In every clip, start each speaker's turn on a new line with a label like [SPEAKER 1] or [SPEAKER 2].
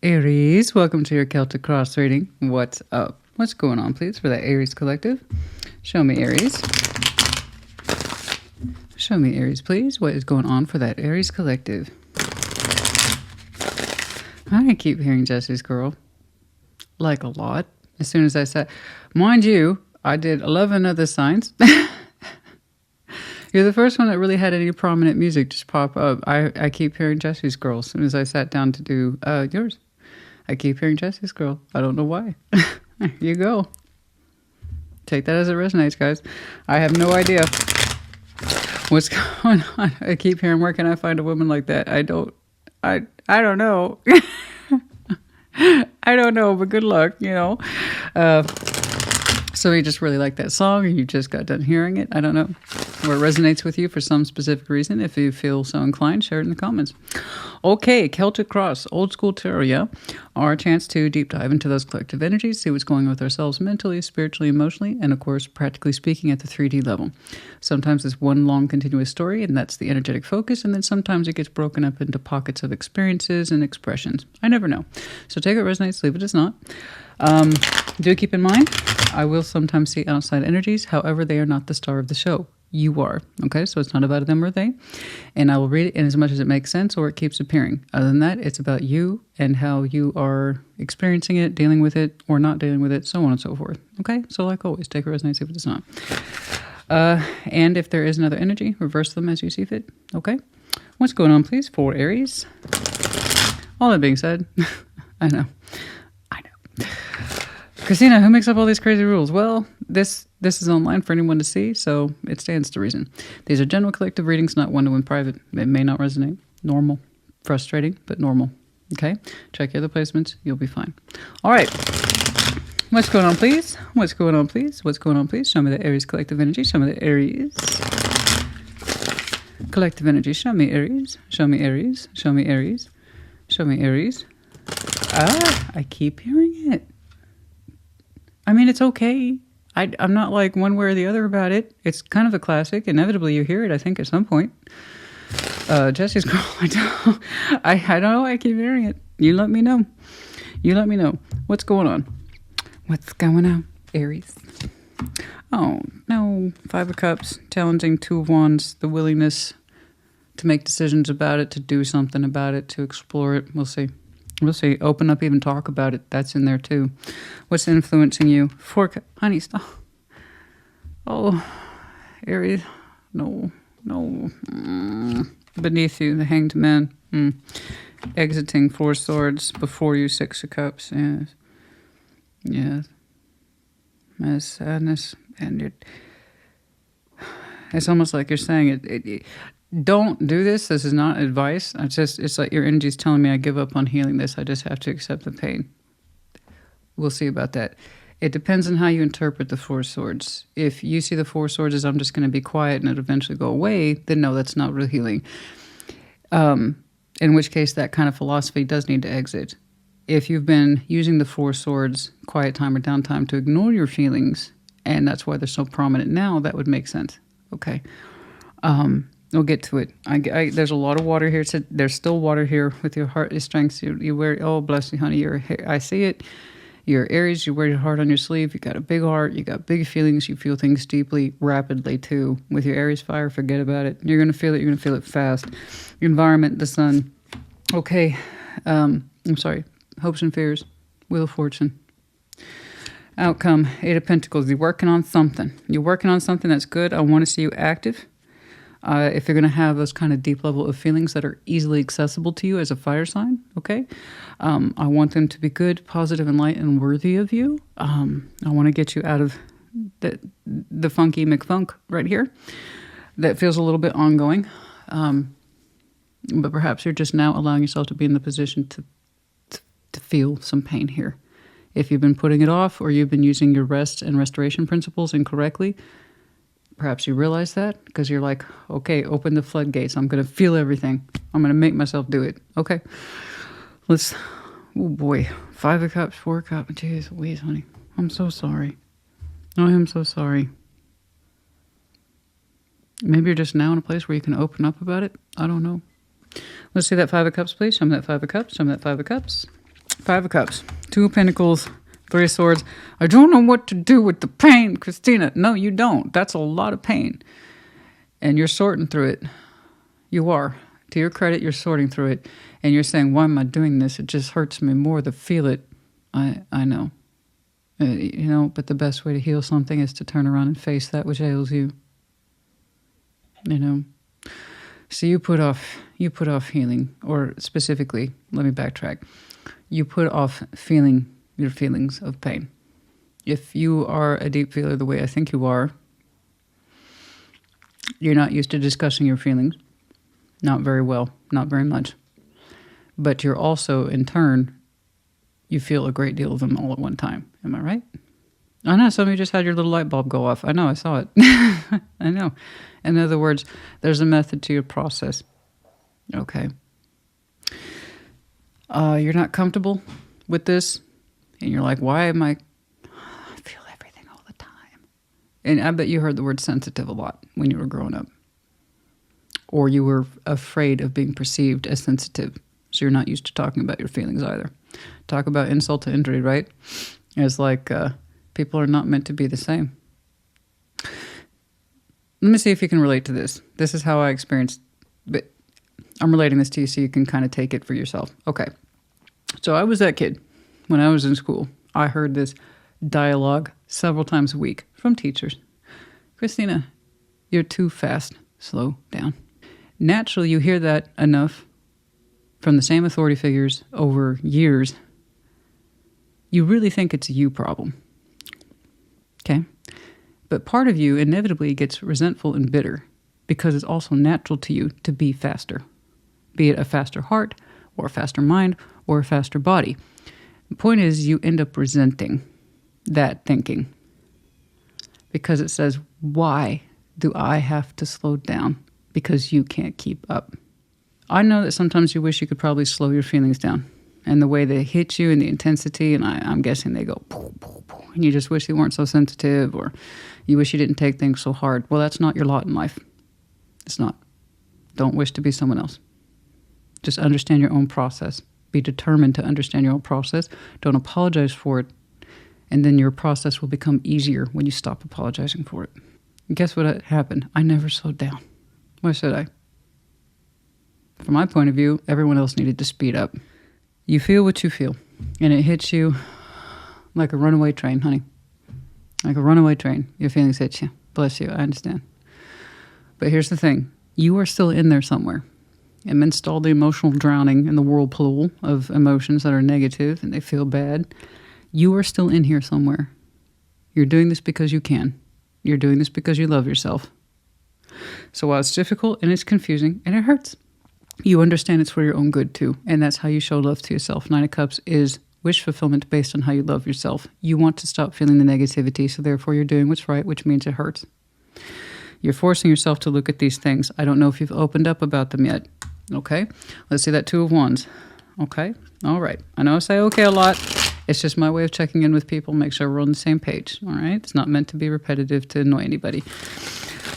[SPEAKER 1] Aries, welcome to your Celtic cross reading. What's up? What's going on, please, for that Aries collective? Show me, Aries. Show me, Aries, please. What is going on for that Aries collective? I keep hearing Jesse's girl. Like a lot. As soon as I said, mind you, I did 11 other signs. You're the first one that really had any prominent music just pop up. I keep hearing Jesse's girl as soon as I sat down to do yours. I keep hearing Jesse's girl. I don't know why. There you go. Take that as it resonates, guys. I have no idea what's going on. I keep hearing, where can I find a woman like that? I don't know. I don't know, but good luck, you know. So you just really like that song, or you just got done hearing it. I don't know. Or it resonates with you for some specific reason. If you feel so inclined, share it in the comments. Okay, Celtic Cross, old school tarot, yeah? Our chance to deep dive into those collective energies, see what's going on with ourselves mentally, spiritually, emotionally, and of course, practically speaking at the 3D level. Sometimes it's one long continuous story, and that's the energetic focus, and then sometimes it gets broken up into pockets of experiences and expressions. I never know. So take it resonates, leave it as not. Do keep in mind, I will sometimes see outside energies. However, they are not the star of the show. You are. Okay, so it's not about them or they. And I will read it in as much as it makes sense or it keeps appearing. Other than that, it's about you and how you are experiencing it, dealing with it, or not dealing with it, so on and so forth. Okay, so like always, take it resonates if it does not. And if there is another energy, reverse them as you see fit. Okay, what's going on, please, for Aries? All that being said, I know. Christina, who makes up all these crazy rules? Well, this is online for anyone to see, so it stands to reason. These are general collective readings, not one-to-one private. It may not resonate. Normal. Frustrating, but normal. Okay? Check your other placements. You'll be fine. All right. What's going on, please? What's going on, please? What's going on, please? Show me the Aries collective energy. Show me the Aries collective energy. Show me Aries. Show me Aries. Show me Aries. Show me Aries. I keep hearing it. I mean, it's okay. I'm not like one way or the other about it. It's kind of a classic. Inevitably, you hear it, I think, at some point. Jesse's girl, I don't know. I keep hearing it. You let me know. You let me know. What's going on? What's going on, Aries? Oh, no. 5 of Cups, challenging 2 of Wands, the willingness to make decisions about it, to do something about it, to explore it. We'll see. We'll see. Open up, even talk about it. That's in there too. What's influencing you? 4 honey, stop. Oh, Aries. No. Beneath you, the Hanged Man. Exiting 4 swords. Before you, 6 of Cups. Yes. Yes. Sadness. And it's almost like you're saying it. Don't do this. This is not advice. It's like your energy's telling me I give up on healing this. I just have to accept the pain. We'll see about that. It depends on how you interpret the 4 swords. If you see the 4 swords as I'm just going to be quiet and it'll eventually go away, then no, that's not real healing. In which case, that kind of philosophy does need to exit. If you've been using the 4 swords, quiet time or downtime, to ignore your feelings, and that's why they're so prominent now, that would make sense. Okay. We'll get to it. There's a lot of water here. There's still water here with your heart, your strengths. You wear, oh, bless you, honey. I see it. You're Aries. You wear your heart on your sleeve. You got a big heart. You got big feelings. You feel things deeply, rapidly, too. With your Aries fire, forget about it. You're going to feel it. You're going to feel it fast. Your environment, the sun. Okay. I'm sorry. Hopes and fears. Wheel of Fortune. Outcome, 8 of Pentacles. You're working on something. You're working on something that's good. I want to see you active. If you're going to have those kind of deep level of feelings that are easily accessible to you as a fire sign, okay? I want them to be good, positive, and light, and worthy of you. I want to get you out of the funky McFunk right here. That feels a little bit ongoing. But perhaps you're just now allowing yourself to be in the position to feel some pain here. If you've been putting it off or you've been using your rest and restoration principles incorrectly, perhaps you realize that because you're like, okay, open the floodgates. I'm going to feel everything. I'm going to make myself do it. Okay. Oh boy. 5 of Cups, 4 of Cups. Jeez Louise, honey. I'm so sorry. I am so sorry. Maybe you're just now in a place where you can open up about it. I don't know. Let's see that 5 of Cups, please. Show me that 5 of Cups. Show me that 5 of Cups. Five of Cups, Two of Pentacles, Three of Swords. I don't know what to do with the pain, Christina. No, you don't. That's a lot of pain. And you're sorting through it. You are. To your credit, you're sorting through it. And you're saying, why am I doing this? It just hurts me more to feel it. I know. You know, but the best way to heal something is to turn around and face that which ails you. You know. So you put off healing, or specifically, let me backtrack. You put off feeling your feelings of pain. If you are a deep feeler the way I think you are, you're not used to discussing your feelings. Not very well, not very much. But you're also, in turn, you feel a great deal of them all at one time. Am I right? I know, some of you just had your little light bulb go off. I know, I saw it. I know. In other words, there's a method to your process. Okay. You're not comfortable with this, and you're like, why am I feel everything all the time? And I bet you heard the word sensitive a lot when you were growing up. Or you were afraid of being perceived as sensitive. So you're not used to talking about your feelings either. Talk about insult to injury, right? It's like people are not meant to be the same. Let me see if you can relate to this. This is how I experienced, but I'm relating this to you so you can kind of take it for yourself. Okay. So I was that kid when I was in school. I heard this dialogue several times a week from teachers. Christina, you're too fast. Slow down. Naturally, you hear that enough from the same authority figures over years. You really think it's a you problem. Okay? But part of you inevitably gets resentful and bitter because it's also natural to you to be faster. Be it a faster heart or a faster mind or a faster body. The point is you end up resenting that thinking because it says, why do I have to slow down? Because you can't keep up. I know that sometimes you wish you could probably slow your feelings down. And the way they hit you and the intensity, and I'm guessing they go, poof, poof, poof, and you just wish you weren't so sensitive, or you wish you didn't take things so hard. Well, that's not your lot in life. It's not. Don't wish to be someone else. Just understand your own process. Be determined to understand your own process. Don't apologize for it. And then your process will become easier when you stop apologizing for it. And guess what happened? I never slowed down. Why should I? From my point of view, everyone else needed to speed up. You feel what you feel, and it hits you like a runaway train, honey. Like a runaway train. Your feelings hit you. Bless you, I understand. But here's the thing. You are still in there somewhere. Amidst all the emotional drowning in the whirlpool of emotions that are negative and they feel bad, you are still in here somewhere. You're doing this because you can. You're doing this because you love yourself. So while it's difficult and it's confusing and it hurts, you understand it's for your own good too. And that's how you show love to yourself. Nine of Cups is wish fulfillment based on how you love yourself. You want to stop feeling the negativity, so therefore you're doing what's right, which means it hurts. You're forcing yourself to look at these things. I don't know if you've opened up about them yet. Okay? Let's see that Two of Wands. Okay? All right. I know I say okay a lot. It's just my way of checking in with people, make sure we're on the same page. All right? It's not meant to be repetitive to annoy anybody.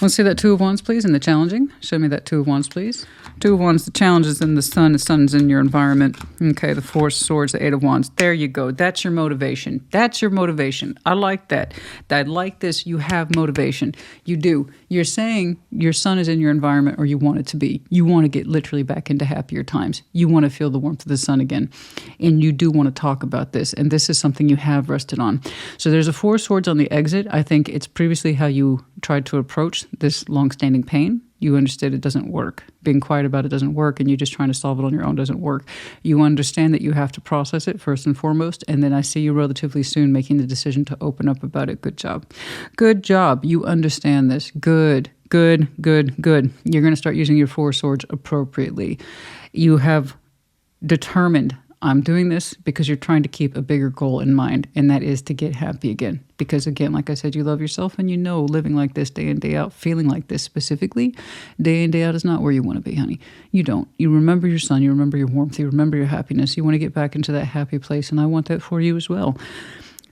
[SPEAKER 1] Let's see that Two of Wands, please, and the challenging. Show me that Two of Wands, please. Two of Wands, the challenge is in the sun. The sun's in your environment. Okay, the Four of Swords, the Eight of Wands. There you go. That's your motivation. That's your motivation. I like that. I like this. You have motivation. You do. You're saying your sun is in your environment, or you want it to be. You want to get literally back into happier times. You want to feel the warmth of the sun again. And you do want to talk about this. And this is something you have rested on. So there's a Four of Swords on the exit. I think it's previously how you tried to approach this long-standing pain. You understood it doesn't work. Being quiet about it doesn't work, and you just trying to solve it on your own doesn't work. You understand that you have to process it first and foremost, and then I see you relatively soon making the decision to open up about it. Good job. Good job. You understand this. Good, good, good, good. You're going to start using your Four of Swords appropriately. You have determined, I'm doing this because you're trying to keep a bigger goal in mind, and that is to get happy again. Because again, like I said, you love yourself, and you know living like this day in, day out, feeling like this specifically, day in, day out is not where you want to be, honey. You don't. You remember your sun, you remember your warmth, you remember your happiness. You want to get back into that happy place, and I want that for you as well.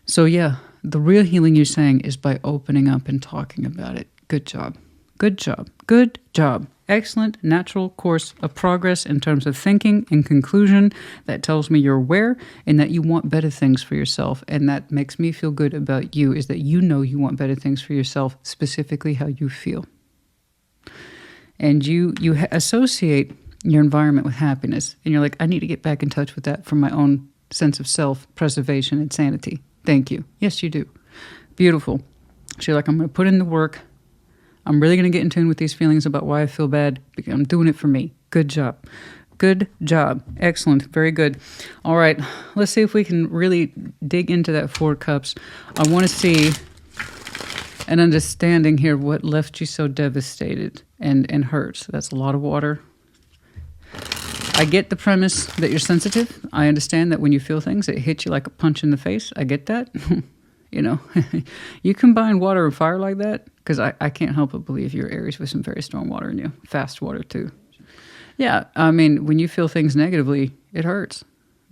[SPEAKER 1] So yeah, the real healing you're saying is by opening up and talking about it. Good job. Good job. Good job. excellent natural course of progress in terms of thinking and conclusion. That tells me you're aware and that you want better things for yourself. And that makes me feel good about you, is that you know you want better things for yourself, specifically how you feel. And you associate your environment with happiness. And you're like, I need to get back in touch with that for my own sense of self-preservation and sanity. Thank you. Yes, you do. Beautiful. So you're like, I'm going to put in the work. I'm really going to get in tune with these feelings about why I feel bad, because I'm doing it for me. Good job. Good job. Excellent. Very good. All right. Let's see if we can really dig into that Four of Cups. I want to see an understanding here of what left you so devastated and hurt. That's a lot of water. I get the premise that you're sensitive. I understand that when you feel things, it hits you like a punch in the face. I get that. You know, you combine water and fire like that, because I can't help but believe you're Aries with some very strong water in you. Fast water, too. Yeah, I mean, when you feel things negatively, it hurts.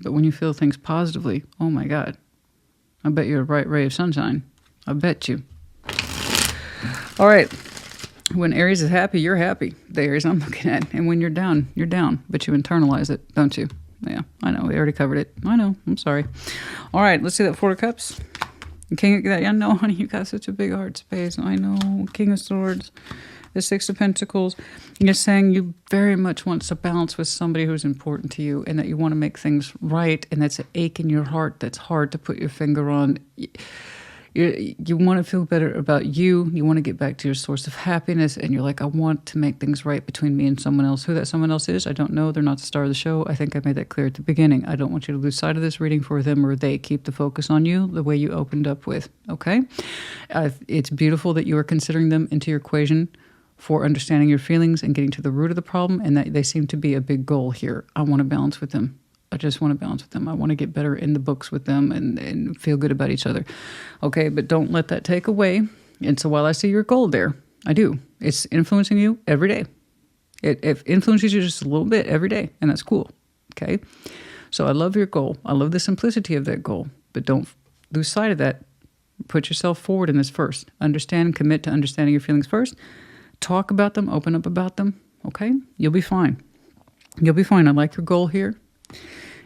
[SPEAKER 1] But when you feel things positively, oh my God. I bet you're a bright ray of sunshine. I bet you. All right. When Aries is happy, you're happy. The Aries I'm looking at. And when you're down, you're down. But you internalize it, don't you? Yeah, I know. We already covered it. I know. I'm sorry. All right, let's see that Four of Cups. King, I know, honey, you got such a big heart space. I know. King of Swords, the Six of Pentacles. You're saying you very much want to balance with somebody who's important to you, and that you want to make things right, and that's an ache in your heart that's hard to put your finger on. You want to feel better about you. You want to get back to your source of happiness, and you're like, I want to make things right between me and someone else. Who that someone else is, I don't know. They're not the star of the show. I think I made that clear at the beginning. I don't want you to lose sight of this reading for them or they. Keep the focus on you the way you opened up with, okay? It's beautiful that you are considering them into your equation for understanding your feelings and getting to the root of the problem, and that they seem to be a big goal here. I want to balance with them. I just want to balance with them. I want to get better in the books with them and feel good about each other. Okay, but don't let that take away. And so while I see your goal there, I do. It's influencing you every day. It influences you just a little bit every day, and that's cool. Okay? So I love your goal. I love the simplicity of that goal. But don't lose sight of that. Put yourself forward in this first. Understand and commit to understanding your feelings first. Talk about them. Open up about them. Okay? You'll be fine. You'll be fine. I like your goal here.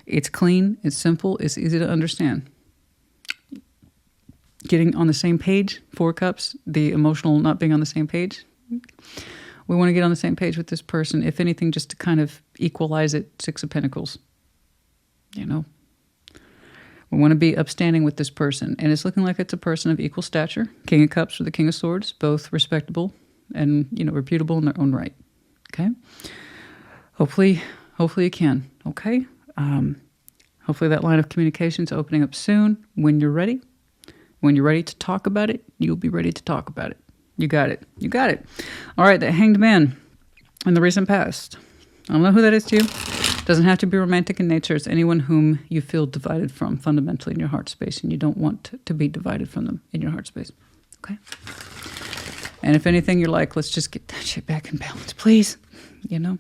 [SPEAKER 1] It's clean, it's simple, it's easy to understand. Getting on the same page, Four Cups, the emotional not being on the same page. We want to get on the same page with this person, if anything, just to kind of equalize it, Six of Pentacles. You know? We want to be upstanding with this person, and it's looking like it's a person of equal stature. King of Cups with the King of Swords, both respectable and, you know, reputable in their own right. Okay? Hopefully you can. Okay? Hopefully that line of communication is opening up soon. When you're ready to talk about it, you'll be ready to talk about it. You got it. You got it. All right, that Hanged Man in the recent past. I don't know who that is to you. Doesn't have to be romantic in nature. It's anyone whom you feel divided from fundamentally in your heart space, and you don't want to be divided from them in your heart space. Okay? And if anything, you're like, let's just get that shit back in balance, please. You know?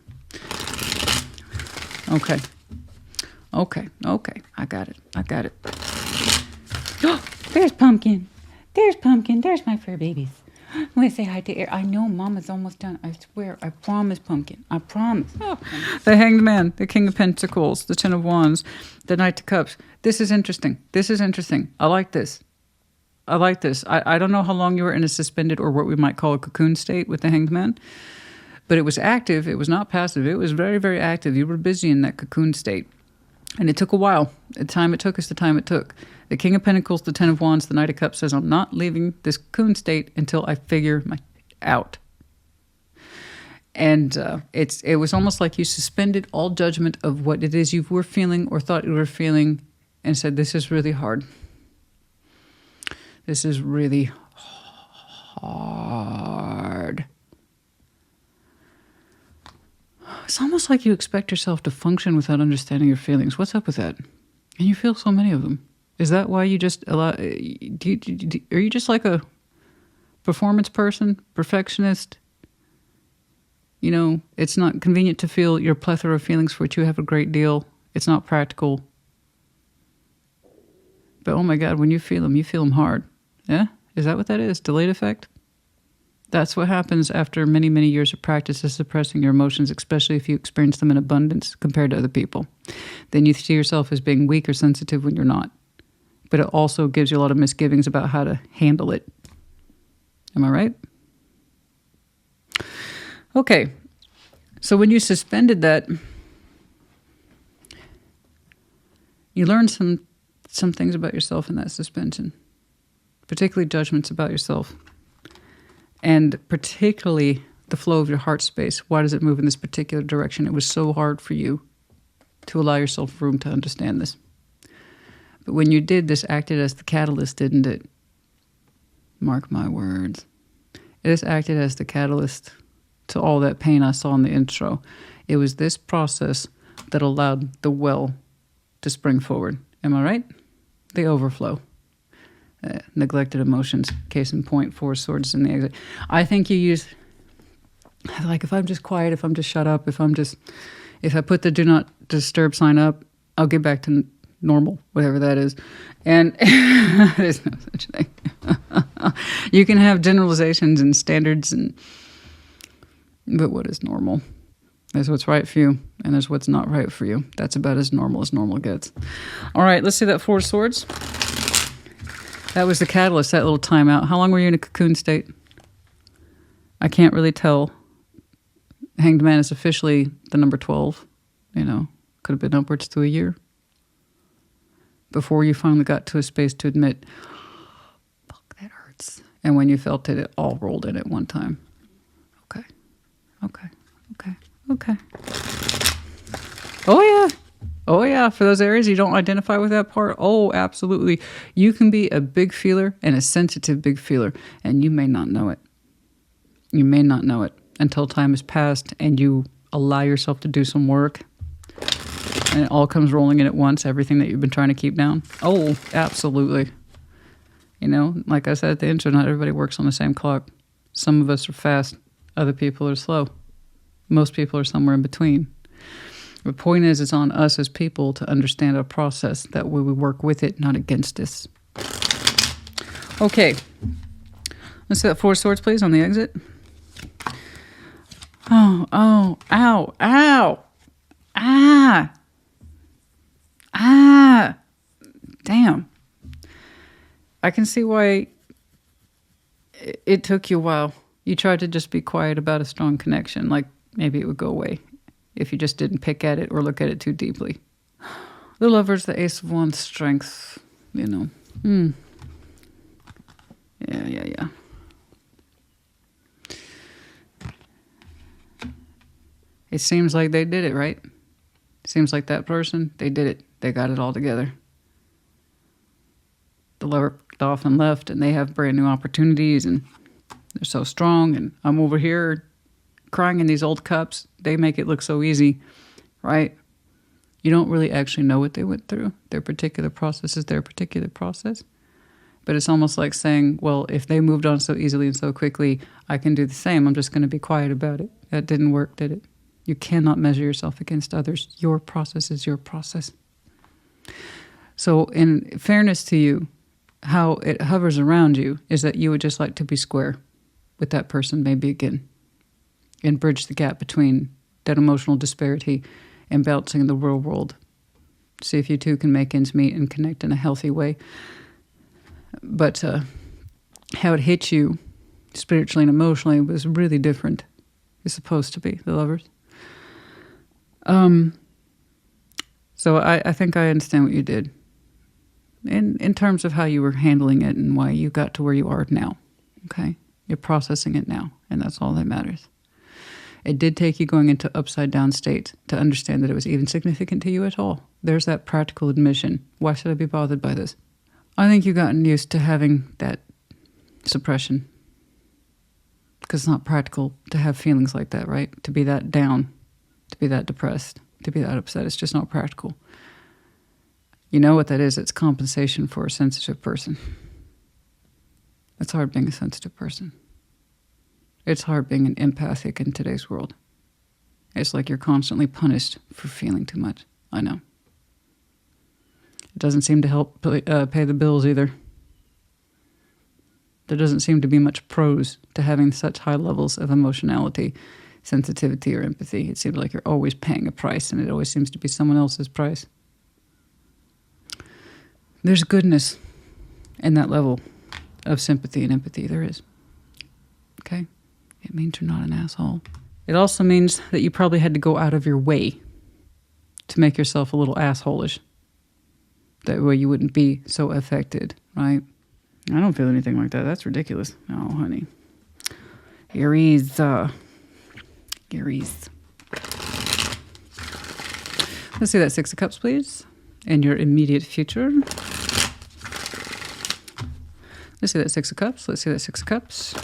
[SPEAKER 1] Okay. I got it. Oh, there's Pumpkin. There's my fur babies. I'm going to say hi to Air. I know Mama's almost done. I swear. I promise, Pumpkin. I promise. Oh. The Hanged Man, the King of Pentacles, the Ten of Wands, the Knight of Cups. This is interesting. I like this. I don't know how long you were in a suspended, or what we might call a cocoon state with the Hanged Man. But it was active. It was not passive. It was very, very active. You were busy in that cocoon state. And it took a while. The time it took is the time it took. The King of Pentacles, the Ten of Wands, the Knight of Cups says, I'm not leaving this cocoon state until I figure out. And it was almost like you suspended all judgment of what it is you were feeling or thought you were feeling, and said, this is really hard. This is really hard. It's almost like you expect yourself to function without understanding your feelings. What's up with that? And you feel so many of them. Is that why you just allow... are you just like a performance person? Perfectionist? You know, it's not convenient to feel your plethora of feelings, for which you have a great deal. It's not practical. But oh my God, when you feel them hard. Yeah? Is that what that is? Delayed effect? That's what happens after many, many years of practice of suppressing your emotions, especially if you experience them in abundance compared to other people. Then you see yourself as being weak or sensitive when you're not. But it also gives you a lot of misgivings about how to handle it. Am I right? Okay. So when you suspended that, you learned some things about yourself in that suspension, particularly judgments about yourself. And particularly the flow of your heart space. Why does it move in this particular direction? It was so hard for you to allow yourself room to understand this. But when you did, this acted as the catalyst, didn't it? Mark my words. This acted as the catalyst to all that pain I saw in the intro. It was this process that allowed the well to spring forward. Am I right? The overflow. Neglected emotions, case in point, 4 swords in the exit. I think you use, like, if I'm just quiet, if I'm just shut up, if I put the do not disturb sign up, I'll get back to normal, whatever that is. And there's no such thing. You can have generalizations and standards, but what is normal? There's what's right for you, and there's what's not right for you. That's about as normal gets. All right, let's see that 4 swords. That was the catalyst, that little timeout. How long were you in a cocoon state? I can't really tell. Hanged Man is officially the number 12. You know, could have been upwards to a year. Before you finally got to a space to admit, fuck, that hurts. And when you felt it, it all rolled in at one time. Okay. Oh, yeah. Oh, yeah. For those areas you don't identify with that part, oh, absolutely. You can be a big feeler and a sensitive big feeler, and you may not know it. You may not know it until time has passed and you allow yourself to do some work, and it all comes rolling in at once, everything that you've been trying to keep down. Oh, absolutely. You know, like I said at the intro, not everybody works on the same clock. Some of us are fast, other people are slow. Most people are somewhere in between. The point is, it's on us as people to understand our process. That way we work with it, not against us. Okay. Let's see that 4 swords, please, on the exit. Oh, ow, damn. I can see why it took you a while. You tried to just be quiet about a strong connection, like maybe it would go away if you just didn't pick at it or look at it too deeply. The Lovers, the Ace of Wands, Strength, you know. Yeah. It seems like they did it, right? Seems like that person, they did it. They got it all together. The Lover off and left, and they have brand new opportunities, and they're so strong, and I'm over here crying in these old cups. They make it look so easy, right? You don't really actually know what they went through. Their particular process is their particular process. But it's almost like saying, well, if they moved on so easily and so quickly, I can do the same. I'm just going to be quiet about it. That didn't work, did it? You cannot measure yourself against others. Your process is your process. So in fairness to you, how it hovers around you is that you would just like to be square with that person maybe again and bridge the gap between that emotional disparity and balancing in the real world. See if you two can make ends meet and connect in a healthy way. But how it hit you spiritually and emotionally was really different. It's supposed to be, the Lovers. So I think I understand what you did in terms of how you were handling it and why you got to where you are now. Okay? You're processing it now, and that's all that matters. It did take you going into upside down state to understand that it was even significant to you at all. There's that practical admission. Why should I be bothered by this? I think you've gotten used to having that suppression. Because it's not practical to have feelings like that, right? To be that down, to be that depressed, to be that upset. It's just not practical. You know what that is? It's compensation for a sensitive person. It's hard being a sensitive person. It's hard being an empathic in today's world. It's like you're constantly punished for feeling too much. I know. It doesn't seem to help pay the bills either. There doesn't seem to be much pros to having such high levels of emotionality, sensitivity, or empathy. It seems like you're always paying a price, and it always seems to be someone else's price. There's goodness in that level of sympathy and empathy. There is. Okay? It means you're not an asshole. It also means that you probably had to go out of your way to make yourself a little asshole-ish. That way you wouldn't be so affected, right? I don't feel anything like that. That's ridiculous. Oh, honey. Aries. Aries. Let's see that Six of Cups, please. And your immediate future. Let's see that Six of Cups. Let's see that Six of Cups.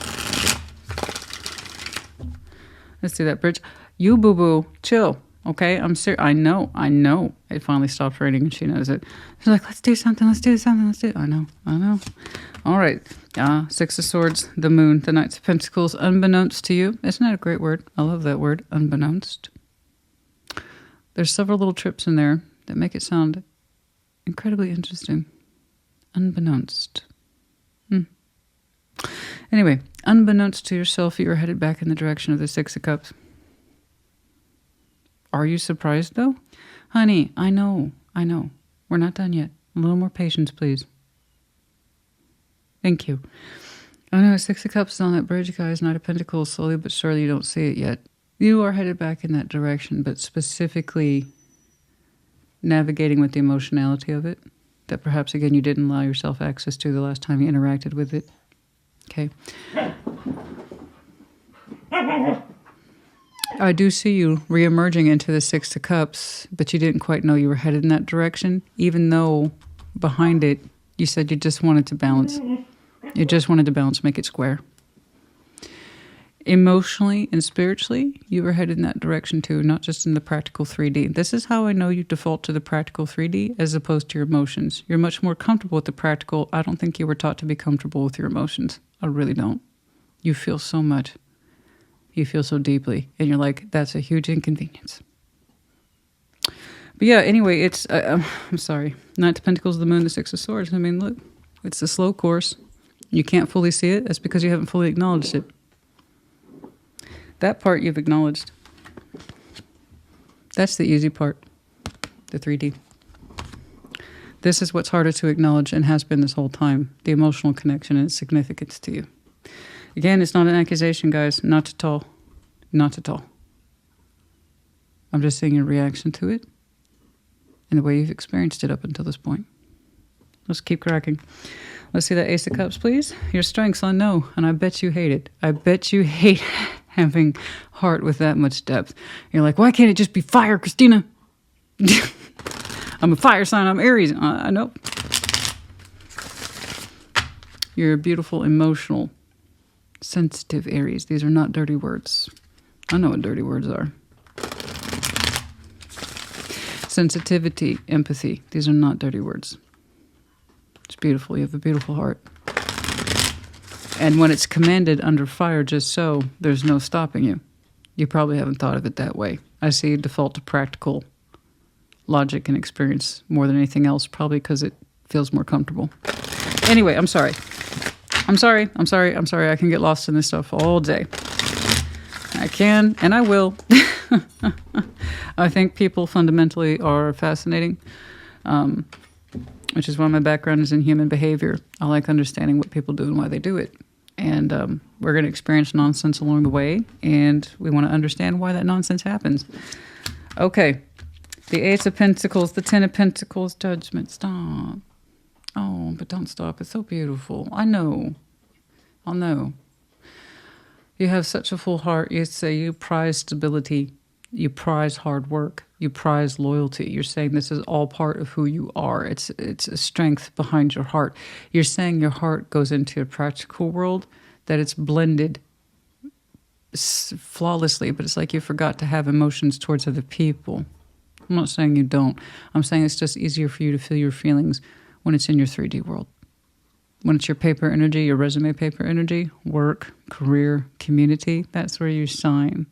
[SPEAKER 1] Let's see that Bridge. You boo-boo. Chill. Okay? I'm serious. I know. It finally stopped raining and she knows it. She's like, let's do something. I know. All right. Six of Swords, the Moon, the Knights of Pentacles, unbeknownst to you. Isn't that a great word? I love that word, unbeknownst. There's several little trips in there that make it sound incredibly interesting. Unbeknownst. Anyway, unbeknownst to yourself, you are headed back in the direction of the Six of Cups. Are you surprised, though? Honey, I know. We're not done yet. A little more patience, please. Thank you. Oh no, Six of Cups is on that bridge, guys. Knight of Pentacles, slowly but surely, you don't see it yet. You are headed back in that direction, but specifically navigating with the emotionality of it, that perhaps, again, you didn't allow yourself access to the last time you interacted with it. Okay. I do see you reemerging into the Six of Cups, but you didn't quite know you were headed in that direction, even though behind it, you said you just wanted to balance. You just wanted to balance, make it square. Emotionally and spiritually, you were headed in that direction too, not just in the practical 3D. This is how I know you default to the practical 3D as opposed to your emotions. You're much more comfortable with the practical. I don't think you were taught to be comfortable with your emotions. I really don't. You feel so much. You feel so deeply. And you're like, that's a huge inconvenience. But yeah, anyway, it's, I'm sorry. Knight of Pentacles, the Moon, the Six of Swords. I mean, look, it's a slow course. You can't fully see it. That's because you haven't fully acknowledged it. That part you've acknowledged. That's the easy part, the 3D. This is what's harder to acknowledge and has been this whole time, the emotional connection and its significance to you. Again, it's not an accusation, guys. Not at all. Not at all. I'm just seeing your reaction to it and the way you've experienced it up until this point. Let's keep cracking. Let's see that Ace of Cups, please. Your strengths, I know, and I bet you hate it. I bet you hate having heart with that much depth. You're like, why can't it just be fire, Christina? I'm a fire sign. I'm Aries. I know. You're a beautiful, emotional, sensitive Aries. These are not dirty words. I know what dirty words are. Sensitivity, empathy. These are not dirty words. It's beautiful. You have a beautiful heart. And when it's commanded under fire just so, there's no stopping you. You probably haven't thought of it that way. I see you default to practical logic and experience more than anything else, probably because it feels more comfortable. Anyway, I'm sorry. I'm sorry. I can get lost in this stuff all day. I can, and I will. I think people fundamentally are fascinating, which is why my background is in human behavior. I like understanding what people do and why they do it. And we're going to experience nonsense along the way, and we want to understand why that nonsense happens. Okay. The Ace of Pentacles, the Ten of Pentacles, Judgment. Stop. Oh, but don't stop. It's so beautiful. I know. I'll know. You have such a full heart. You say you prize stability. You prize hard work. You prize loyalty. You're saying this is all part of who you are. It's a strength behind your heart. You're saying your heart goes into a practical world, that it's blended flawlessly, but it's like you forgot to have emotions towards other people. I'm not saying you don't. I'm saying it's just easier for you to feel your feelings when it's in your 3D world. When it's your paper energy, your resume paper energy, work, career, community, that's where you shine.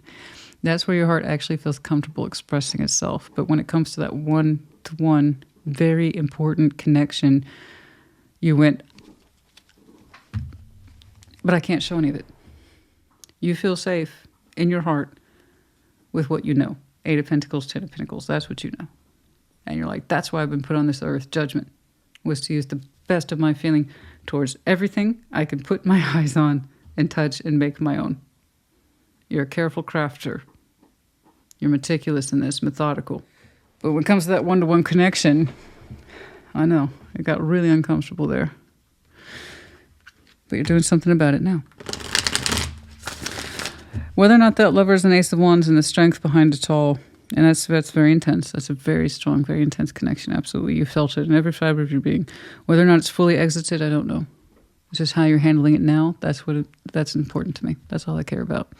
[SPEAKER 1] That's where your heart actually feels comfortable expressing itself. But when it comes to that one-to-one, very important connection, you went But I can't show any of it. You feel safe in your heart with what you know. 8 of Pentacles, 10 of Pentacles. That's what you know. And you're like, that's why I've been put on this earth. Judgment was to use the best of my feeling towards everything I can put my eyes on and touch and make my own. You're a careful crafter. You're meticulous in this, methodical. But when it comes to that one-to-one connection, I know, it got really uncomfortable there. But you're doing something about it now. Whether or not that lover is an Ace of Wands and the strength behind it all, and that's very intense. That's a very strong, very intense connection. Absolutely. You felt it in every fiber of your being. Whether or not it's fully exited, I don't know. It's just how you're handling it now. That's important to me. That's all I care about.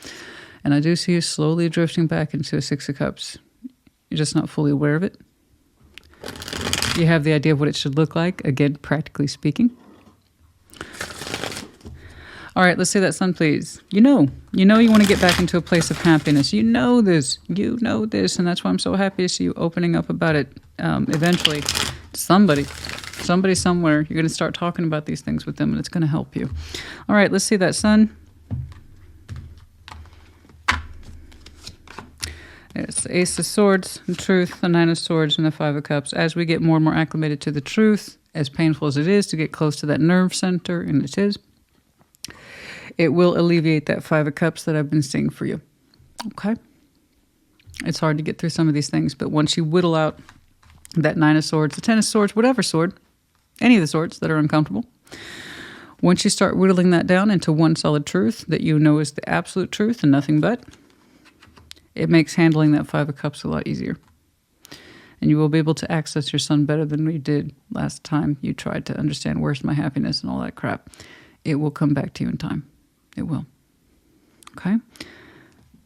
[SPEAKER 1] And I do see you slowly drifting back into a 6 of Cups. You're just not fully aware of it. You have the idea of what it should look like, again, practically speaking. All right, let's say that, Sun, please. You know you want to get back into a place of happiness. You know this, and that's why I'm so happy to see you opening up about it. Eventually, somebody somewhere, you're going to start talking about these things with them, and it's going to help you. All right, let's see that, Sun. It's the Ace of Swords, the Truth, the 9 of Swords, and the 5 of Cups. As we get more and more acclimated to the truth, as painful as it is to get close to that nerve center, and it is, it will alleviate that 5 of Cups that I've been seeing for you. Okay? It's hard to get through some of these things, but once you whittle out that 9 of Swords, the 10 of Swords, whatever sword, any of the swords that are uncomfortable, once you start whittling that down into one solid truth that you know is the absolute truth and nothing but, it makes handling that 5 of Cups a lot easier. And you will be able to access your sun better than we did last time you tried to understand where's my happiness and all that crap. It will come back to you in time. It will. Okay?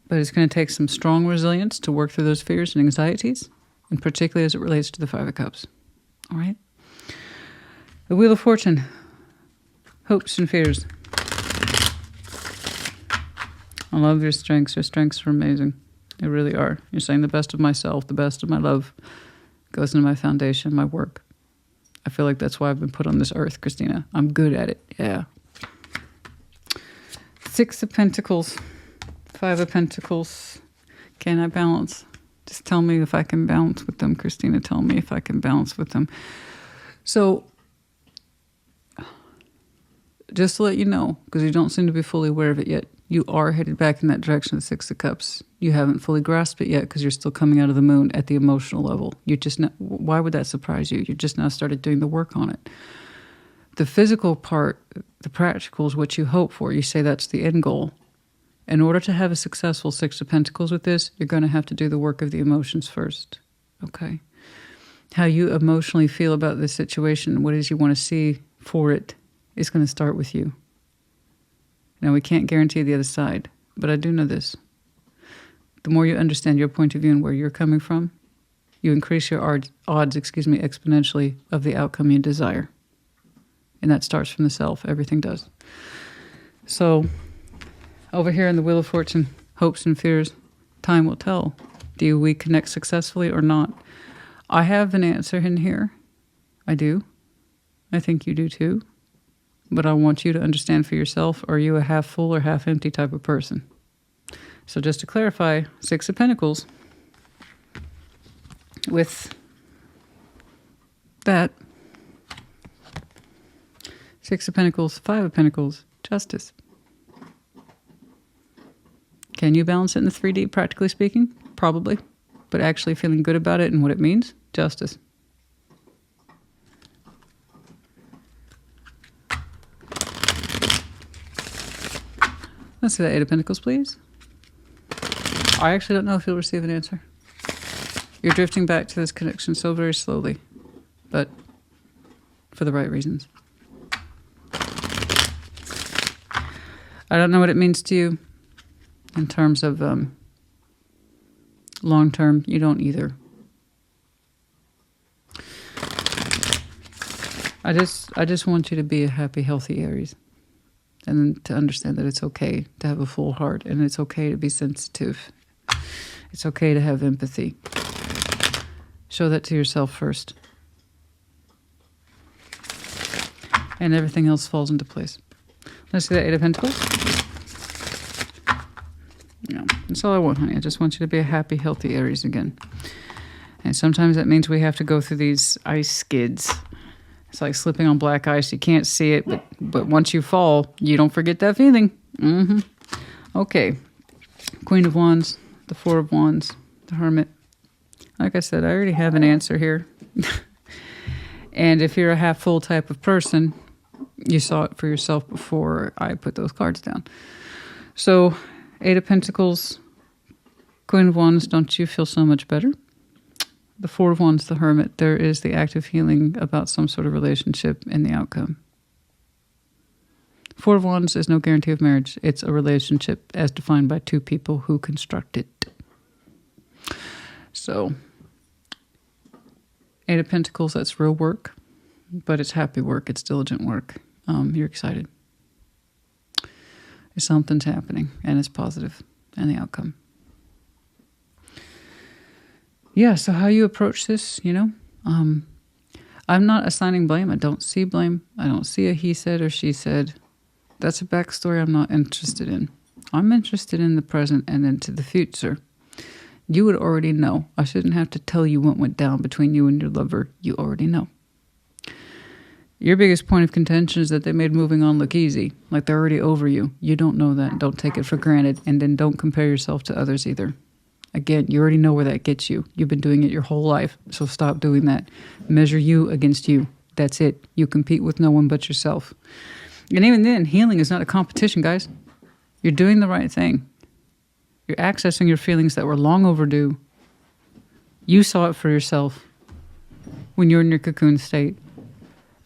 [SPEAKER 1] But it's going to take some strong resilience to work through those fears and anxieties, and particularly as it relates to the 5 of Cups. All right? The Wheel of Fortune. Hopes and fears. I love your strengths. Your strengths are amazing. They really are. You're saying the best of myself, the best of my love goes into my foundation, my work. I feel like that's why I've been put on this earth, Christina. I'm good at it. Yeah. 6 of Pentacles, 5 of Pentacles. Can I balance? Just tell me if I can balance with them, Christina. Tell me if I can balance with them. So, just to let you know, because you don't seem to be fully aware of it yet, you are headed back in that direction of the 6 of Cups. You haven't fully grasped it yet because you're still coming out of the moon at the emotional level. You just why would that surprise you? You just now started doing the work on it. The physical part, the practical is what you hope for. You say that's the end goal. In order to have a successful 6 of Pentacles with this, you're going to have to do the work of the emotions first. Okay? How you emotionally feel about this situation, what it is you want to see for it, is going to start with you. Now, we can't guarantee the other side, but I do know this. The more you understand your point of view and where you're coming from, you increase your odds, exponentially of the outcome you desire. And that starts from the self. Everything does. So, over here in the Wheel of Fortune, hopes and fears, time will tell. Do we connect successfully or not? I have an answer in here. I do. I think you do too. But I want you to understand for yourself, are you a half full or half empty type of person? So just to clarify, 6 of Pentacles with that, 6 of Pentacles, 5 of Pentacles, Justice. Can you balance it in the 3D, practically speaking? Probably. But actually feeling good about it and what it means? Justice. Let's see that 8 of Pentacles, please. I actually don't know if you'll receive an answer. You're drifting back to this connection so very slowly, but for the right reasons. I don't know what it means to you in terms of long term. You don't either. I just want you to be a happy, healthy Aries. And to understand that it's okay to have a full heart and it's okay to be sensitive. It's okay to have empathy. Show that to yourself first. And everything else falls into place. Let's see that Eight of Pentacles. Yeah, that's all I want, honey. I just want you to be a happy, healthy Aries again. And sometimes that means we have to go through these ice skids. It's like slipping on black ice. You can't see it, but once you fall, you don't forget that feeling. Okay. Queen of Wands, the Four of Wands, the Hermit. Like I said, I already have an answer here. And if you're a half full type of person, you saw it for yourself before I put those cards down. So, Eight of Pentacles, Queen of Wands, don't you feel so much better? The Four of Wands, the Hermit, there is the active feeling about some sort of relationship in the outcome. Four of Wands is no guarantee of marriage. It's a relationship as defined by two people who construct it. So, Eight of Pentacles, that's real work, but it's happy work. It's diligent work. You're excited. Something's happening, and it's positive in the outcome. Yeah, so how you approach this, you know, I'm not assigning blame. I don't see blame. I don't see a he said or she said. That's a backstory I'm not interested in. I'm interested in the present and into the future. You would already know. I shouldn't have to tell you what went down between you and your lover. You already know. Your biggest point of contention is that they made moving on look easy, like they're already over you. You don't know that. Don't take it for granted. And then don't compare yourself to others either. Again, you already know where that gets you. You've been doing it your whole life, so stop doing that. Measure you against you. That's it. You compete with no one but yourself. And even then, healing is not a competition, guys. You're doing the right thing. You're accessing your feelings that were long overdue. You saw it for yourself when you're in your cocoon state.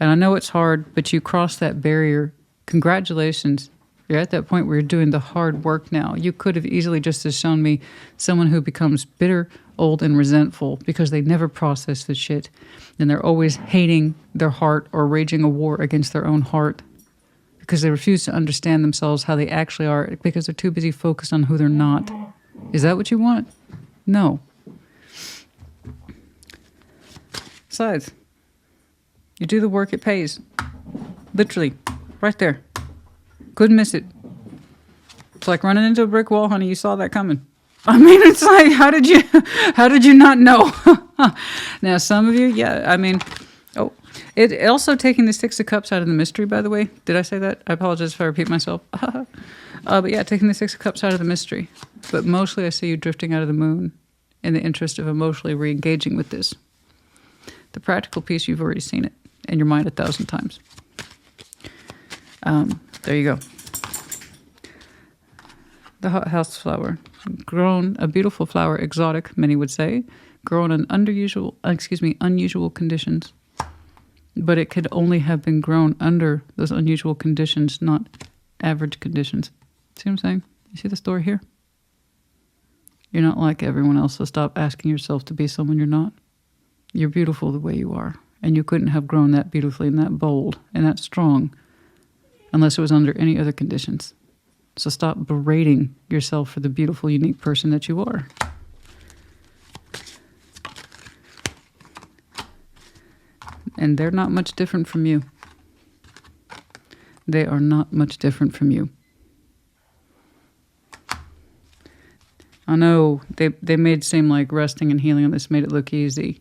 [SPEAKER 1] And I know it's hard, but you crossed that barrier. Congratulations. You're at that point where you're doing the hard work now. You could have easily just as shown me someone who becomes bitter, old, and resentful because they never process the shit. And they're always hating their heart or raging a war against their own heart because they refuse to understand themselves how they actually are because they're too busy focused on who they're not. Is that what you want? No. Besides, you do the work, it pays. Literally, right there. Couldn't miss it. It's like running into a brick wall, honey. You saw that coming. I mean, it's like, how did you not know? Now, some of you, yeah, I mean, it also taking the Six of Cups out of the mystery, by the way. Did I say that? I apologize if I repeat myself. But yeah, taking the Six of Cups out of the mystery. But mostly I see you drifting out of the moon in the interest of emotionally re-engaging with this. The practical piece, you've already seen it in your mind 1,000 times. There you go. The hothouse flower. Grown, a beautiful flower, exotic, many would say. Grown in unusual conditions. But it could only have been grown under those unusual conditions, not average conditions. See what I'm saying? You see the story here? You're not like everyone else, so stop asking yourself to be someone you're not. You're beautiful the way you are. And you couldn't have grown that beautifully and that bold and that strong unless it was under any other conditions. So stop berating yourself for the beautiful, unique person that you are. And they're not much different from you. They are not much different from you. I know they made it seem like resting and healing on this made it look easy.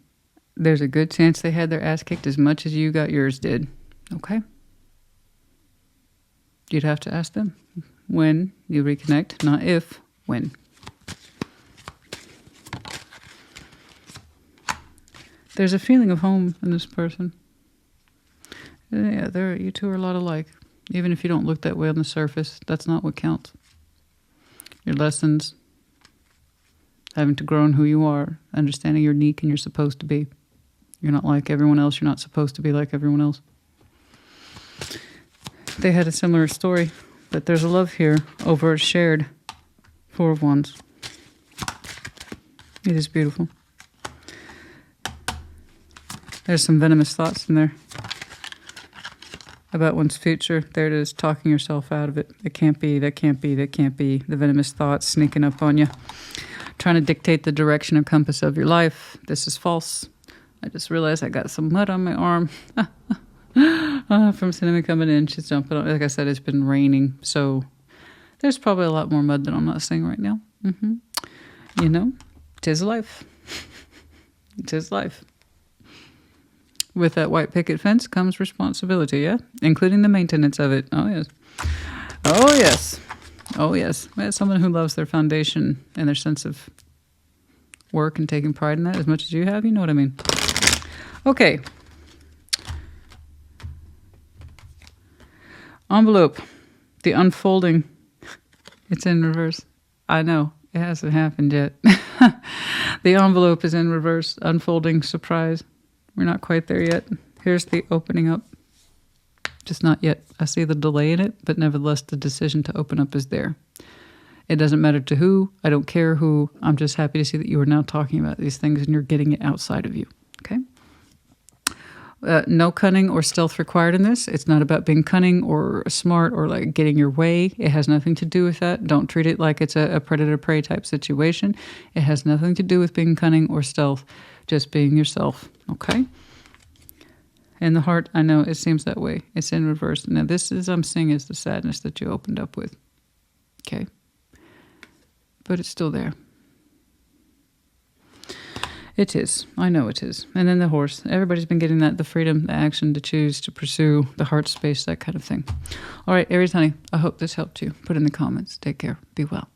[SPEAKER 1] There's a good chance they had their ass kicked as much as you got yours did. Okay? You'd have to ask them when you reconnect, not if, when. There's a feeling of home in this person. Yeah, you two are a lot alike. Even if you don't look that way on the surface, that's not what counts. Your lessons, having to grow in who you are, understanding you're unique and you're supposed to be. You're not like everyone else. You're not supposed to be like everyone else. They had a similar story, but there's a love here over a shared Four of Wands. It is beautiful. There's some venomous thoughts in there about one's future. There it is, talking yourself out of it. It can't be, that can't be, that can't be. The venomous thoughts sneaking up on you, trying to dictate the direction and compass of your life. This is false. I just realized I got some mud on my arm. From Cinnamon coming in, she's jumping on. Like I said, it's been raining, so there's probably a lot more mud than I'm not seeing right now. You know, 'tis life. 'Tis life. With that white picket fence comes responsibility, yeah? Including the maintenance of it. Oh, yes. Oh, yes. Oh, yes. Well, someone who loves their foundation and their sense of work and taking pride in that as much as you have, you know what I mean. Okay. Envelope. The unfolding. It's in reverse. I know. It hasn't happened yet. The envelope is in reverse. Unfolding. Surprise. We're not quite there yet. Here's the opening up. Just not yet. I see the delay in it, but nevertheless, the decision to open up is there. It doesn't matter to who. I don't care who. I'm just happy to see that you are now talking about these things and you're getting it outside of you. Okay? No cunning or stealth required in this. It's not about being cunning or smart or like getting your way. It has nothing to do with that. Don't treat it like it's a predator-prey type situation. It has nothing to do with being cunning or stealth. Just being yourself, okay? And the heart, I know, it seems that way. It's in reverse. Now, this is, I'm seeing, is the sadness that you opened up with, okay? But it's still there. It is. I know it is. And then the horse. Everybody's been getting that, the freedom, the action to choose, to pursue, the heart space, that kind of thing. All right, Aries, honey, I hope this helped you. Put in the comments. Take care. Be well.